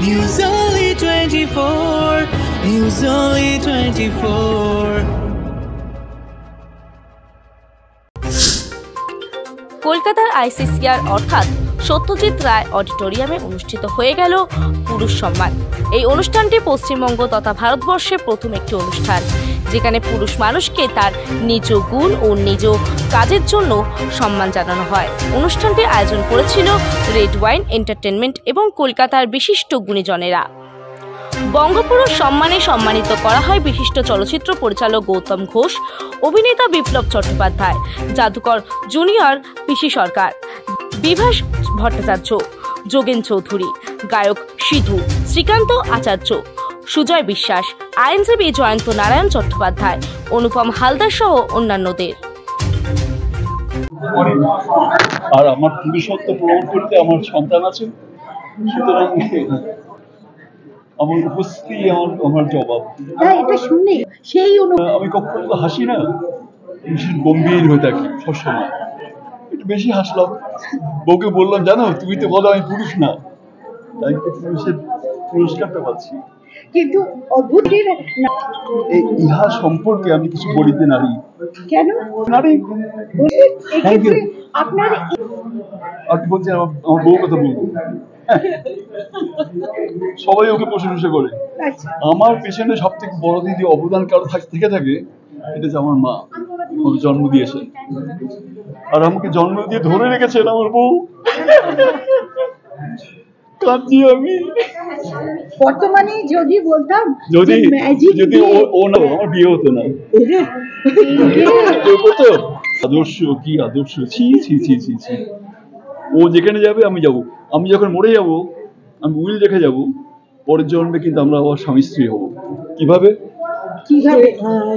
News Only 24. News Only 24. কলকাতার ICCR অর্থাৎ সত্যজিৎ রায় অডিটোরিয়ামে অনুষ্ঠিত হয়ে গেল পুরুষ সম্মান। এই অনুষ্ঠানটি পশ্চিমবঙ্গ তথা ভারতবর্ষের প্রথম একটি অনুষ্ঠান, যেখানে পুরুষ মানুষকে তার নিজ গুণ ও নিজ কাজের জন্য সম্মান জানানো হয়। অনুষ্ঠানটি আয়োজন করেছিল রেড ওয়াইন এন্টারটেনমেন্ট এবং কলকাতার বিশিষ্ট গুণীজনেরা। বঙ্গপুরুষ সম্মানে সম্মানিত করা হয় বিশিষ্ট চলচ্চিত্র পরিচালক গৌতম ঘোষ, অভিনেতা বিপ্লব চট্টোপাধ্যায়, জাদুকর জুনিয়র পিসি সরকার, বিভাস ভট্টাচার্য, যোগেন চৌধুরী, গায়ক সিধু, শ্রীকান্ত আচার্য, সুজয় বিশ্বাস, আইনজীবী জয়ন্ত নারায়ণ চট্টোপাধ্যায়, অনুপম হালদার সহ অন্যান্যদের। আর আমার পুরুষত্ব প্রমাণ করতে আমার সন্তান আছে, সুতরাং আমার উপস্থিতি আমার জবাব। এটা শুনে সেই আমি কখনো তো হাসি না, ভীষণ গম্ভীর হয়ে থাকি সবসময়। একটু বেশি হাসলাম, বউকে বললাম জানো তুমি তো বলো আমি পুরুষ না, তাই তো পুরুষের পুরস্কারটা পাচ্ছি। কিন্তু অদ্ভুত এই ইহা সম্পর্কে আমি কিছু বলিতে নারী। কেন নারী আপনার আপনি বলছেন আমার বউ কথা বলবো, সবাই ওকে প্রশংসা করে। আমার পেছনে সব থেকে বড় দিদি অবদান কারো থেকে থাকে, এটা যে আমার মা আমাকে জন্ম দিয়েছেন, আর আমাকে জন্ম দিয়ে ধরে রেখেছেন আমার বউ। কাঁদছি আমি। বর্তমানে যদি বলতাম যদি ও না আমার বিয়ে হতো না। আদর্শ কি আদর্শ, ছি ছি ছি ছি ছি। ও যেখানে যাবে আমি যাব, আমি যখন মরে যাব আমি উইল রেখে যাব, পরের জন্মে কিন্তু আমরা আবার স্বামী স্ত্রী হব। কিভাবে কিভাবে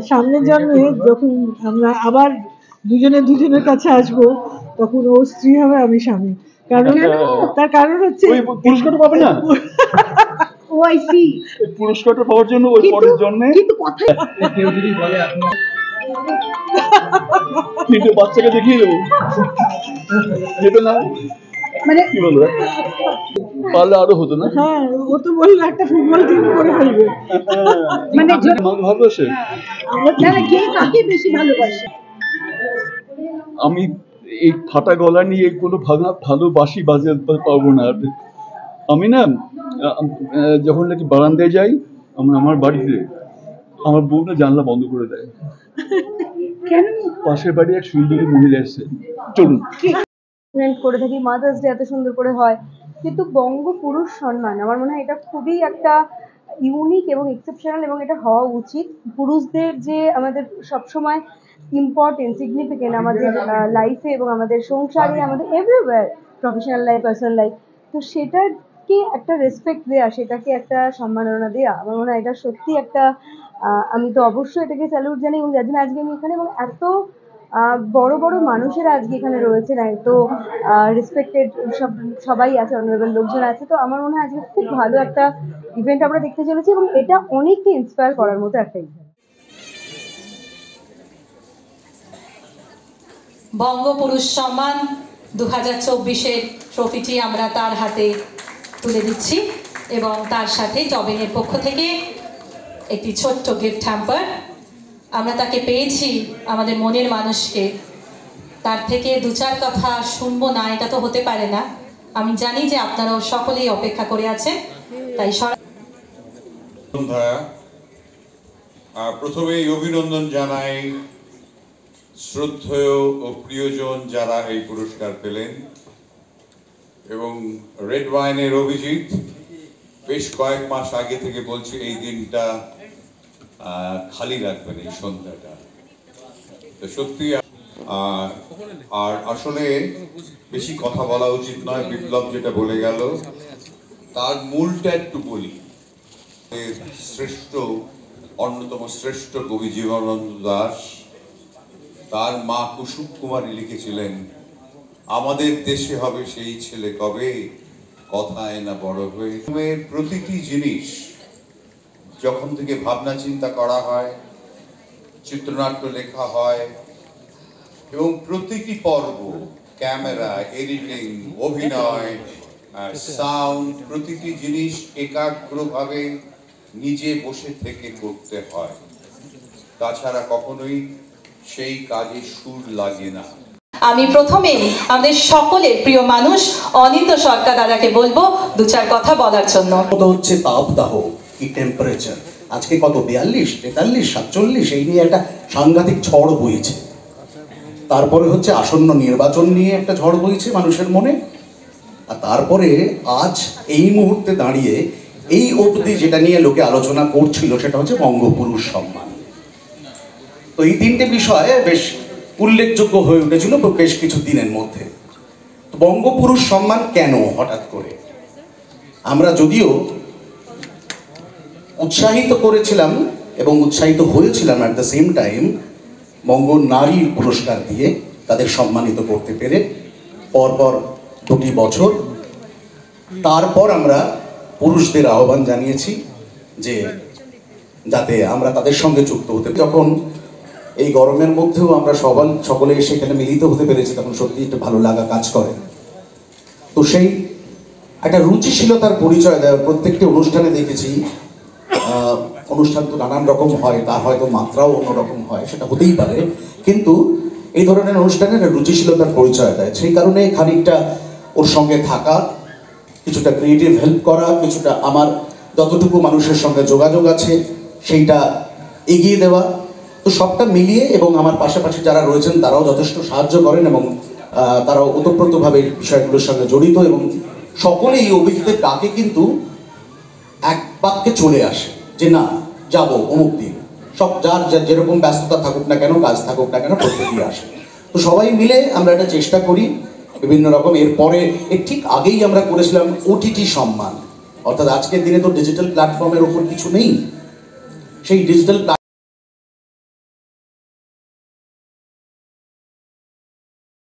সামনের জন্মে যখন আমরা আবার দুজনের কাছে আসবো, তখন ও স্ত্রী হবে আমি স্বামী। কারণ তার কারণ হচ্ছে পুরস্কারটা পাবে না। ও আই সি, পুরস্কারটা পাওয়ার জন্য ওই পরের জন্মে কিন্তু কথা কেউ যদি বলে কিন্তু বাচ্চাকে দেখিয়ে দেবো যেটা না, মানে কি বলবো, পারলে আরো হতো না। হ্যাঁ, ও তো বললো একটা ফুটবল টিম করে ফেলবে। মানে ভালোবাসে, কে কাকে বেশি ভালোবাসে। আমি এই ফাটা গলা নিয়ে কোনো ভালোবাসি বাজাতে পারবো না। আমি না যখন নাকি বারান্দায় যাই, আমার বাড়িতে আমার বউ না জানলা বন্ধ করে দেয়। কেন? পাশের বাড়ি এক সুন্দরী মহিলা এসছে, চলুন করে থাকি। মাদার্স ডে এত সুন্দর করে হয়, কিন্তু বঙ্গ পুরুষ সম্মান আমার মনে হয় এটা খুবই একটা ইউনিক এবং এক্সেপশনাল, এবং এটা হওয়া উচিত। পুরুষদের যে আমাদের সবসময় ইম্পর্টেন্ট সিগনিফিকেন্ট আমাদের লাইফে এবং আমাদের সংসারে, আমাদের everywhere, professional life, personal life, তো সেটাকে একটা রেসপেক্ট দেওয়া, সেটাকে একটা সম্মাননা দেওয়া, আমার মনে হয় এটা সত্যি একটা আমি তো অবশ্যই এটাকে স্যালুট জানাই। এবং যার জন্য আজকে আমি এখানে, এবং এত বড় বড় মানুষেরা আজকে এখানে রয়েছেন, এত রেসপেক্টেড সবাই আছে, অনারেবল লোকজন আছে, তো আমার মনে হয় আজকে খুব ভালো একটা ইভেন্ট আমরা দেখতে চলেছি, এবং এটা অনেককে ইন্সপায়ার করার মতো একটা ইভেন্ট। বঙ্গপুরুষ সম্মান 2024-এর ট্রফিটি আমরা তার হাতে তুলে দিচ্ছি, এবং তার সাথে জবেনের পক্ষ থেকে একটি ছোট্ট গিফট হ্যাম্পার। আমরা তাকে পেয়েছি, আমাদের মনের মানুষকে, তার থেকে দু চার কথা শুনবো না এটা তো হতে পারে না। আমি জানি যে আপনারাও সকলেই অপেক্ষা করে আছেন, তাই প্রথমেই অভিনন্দন জানাই শ্রদ্ধেয় ও প্রিয়জন যারা এই পুরস্কার পেলেন, এবং রেড ওয়াইনের অভিজিৎ বেশ কয়েক মাস আগে থেকে বলছে এই দিনটা খালি রাখবেন, এই সন্ধ্যাটা। তো সত্যি আর আসলে বেশি কথা বলা উচিত নয়, বিপ্লব যেটা বলে গেল তার মূলটা একটু বলি। অন্যতম শ্রেষ্ঠ কবি জীবনানন্দ দাশ, তার মা কুসুম কুমারী লিখেছিলেন, আমাদের দেশে হবে সেই ছেলে কবে, কথায় না বড় হয়ে। প্রতিটি জিনিস যখন থেকে ভাবনা চিন্তা করা হয়, চিত্রনাট্য লেখা হয়, এবং প্রতিটি পর্ব, ক্যামেরা, এডিটিং, অভিনয়, সাউন্ড, প্রতিটি জিনিস একাগ্রভাবে নিজে বসে থেকে করতে হয়, তাছাড়া কখনোই সেই কাজে সুর লাগে না। আমি প্রথমেই আমাদের সকলের প্রিয় মানুষ অনিন্দ সরকার দাদাকে বলবো দু চার কথা বলার জন্য। হচ্ছে তাপদাহ, কি টেম্পারেচার, আজকে কত 42, 43, 47, এই নিয়ে একটা সাংঘাতিক ঝড় বইছে। তারপরে হচ্ছে আসন্ন নির্বাচন নিয়ে একটা ঝড় বইছে মানুষের মনে। আর তারপরে আজ এই মুহূর্তে দাঁড়িয়ে এই অবধি যেটা নিয়ে লোকে আলোচনা করছিল সেটা হচ্ছে বঙ্গপুরুষ সম্মান। তো এই তিনটে বিষয়ে বেশ উল্লেখযোগ্য হয়ে উঠেছিল বেশ কিছু দিনের মধ্যে। তো বঙ্গপুরুষ সম্মান কেন হঠাৎ করে? আমরা যদিও উৎসাহিত করেছিলাম এবং উৎসাহিত হয়েছিলাম অ্যাট দ্য সেম টাইম বঙ্গ নারী পুরস্কার দিয়ে তাদের সম্মানিত করতে পেরে পরপর 2টি বছর। তারপর আমরা পুরুষদের আহ্বান জানিয়েছি যে যাতে আমরা তাদের সঙ্গে যুক্ত হতে, যখন এই গরমের মধ্যেও আমরা সকলে সেখানে মিলিত হতে পেরেছি তখন সত্যি একটু ভালো লাগা কাজ করে। তো সেই একটা রুচিশীলতার পরিচয় দেয়। প্রত্যেকটি অনুষ্ঠানে দেখেছি, অনুষ্ঠান তো নানান রকম হয়, তার হয়তো মাত্রাও অন্যরকম হয়, সেটা হতেই পারে, কিন্তু এই ধরনের অনুষ্ঠানের রুচিশীলতার পরিচয় দেয়। সেই কারণে খানিকটা ওর সঙ্গে থাকা, কিছুটা ক্রিয়েটিভ হেল্প করা, কিছুটা আমার যতটুকু মানুষের সঙ্গে যোগাযোগ আছে সেইটা এগিয়ে দেওয়া, তো সবটা মিলিয়ে, এবং আমার পাশাপাশি যারা রয়েছেন তারাও যথেষ্ট সাহায্য করেন এবং তারাও ওতপ্রোতভাবে বিষয়গুলোর সঙ্গে জড়িত, এবং সকলেই এই অভিজিতের ডাকে কিন্তু এক বাক্যে চলে আসে যে না যাব অমুক দিন। সব যার যেরকম ব্যস্ততা থাকুক না কেন, কাজ থাকুক না কেন, প্রত্যেকেই আসে। তো সবাই মিলে আমরা একটা চেষ্টা করি বিভিন্ন রকম। এরপরে এর ঠিক আগেই আমরা করেছিলাম ওটিটি সম্মান, অর্থাৎ আজকের দিনে তো ডিজিটাল প্ল্যাটফর্মের ওপর কিছু নেই, সেই ডিজিটাল